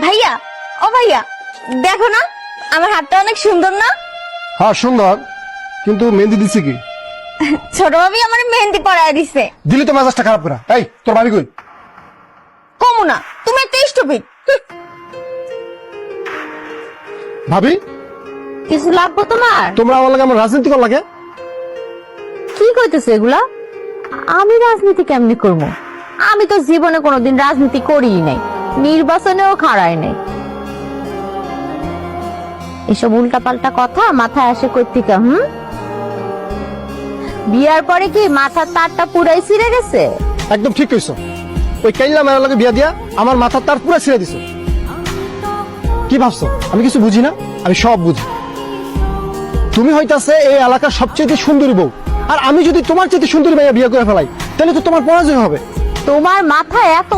ভাইয়া, ও ভাইয়া, দেখো না আমার হাতটা অনেক সুন্দর না? হ্যাঁ সুন্দর, কিন্তু মেহেন্দি দিচ্ছে কি? ছোট ভাবি আমার মেহেন্দি পরায় দিছে। দিলি তো মেজাজটা খারাপ করা। এই তোর ভাবি কই? কমু না, তুমি একটা স্টুপিড। ভাবি কিছু লাগবো তোমার? তোমরা আমার লাগে আমার রাজনীতি কর লাগে? কি কইতেছো এগুলা? আমি রাজনীতি কেমনি করবো? আমি তো জীবনে কোনোদিন রাজনীতি করিই নাই, নির্বাচনেও খাড়াই নাই। এসব উল্টাপাল্টা কথা মাথায় আসে কই থেকে? বিয়ার পরে কি মাথার তারটা পুরাই ছিঁড়ে গেছে? একদম ঠিক কইছো। ওই কাইল্লা মেয়ের লাগে বিয়া দিয়া আমার মাথার তার পুরো ছিঁড়ে দিছো। কি ভাবছো আমি কিছু বুঝি না? আমি সব বুঝি। তুমি হইতাছে এই এলাকার সবচেয়ে সুন্দরী বউ, আর আমি যদি তোমার চেয়ে সুন্দরী ভাইয়া বিয়ে করে ফেলাই তাহলে তো তোমার পরাজয় হবে। তোমার মাথায় এত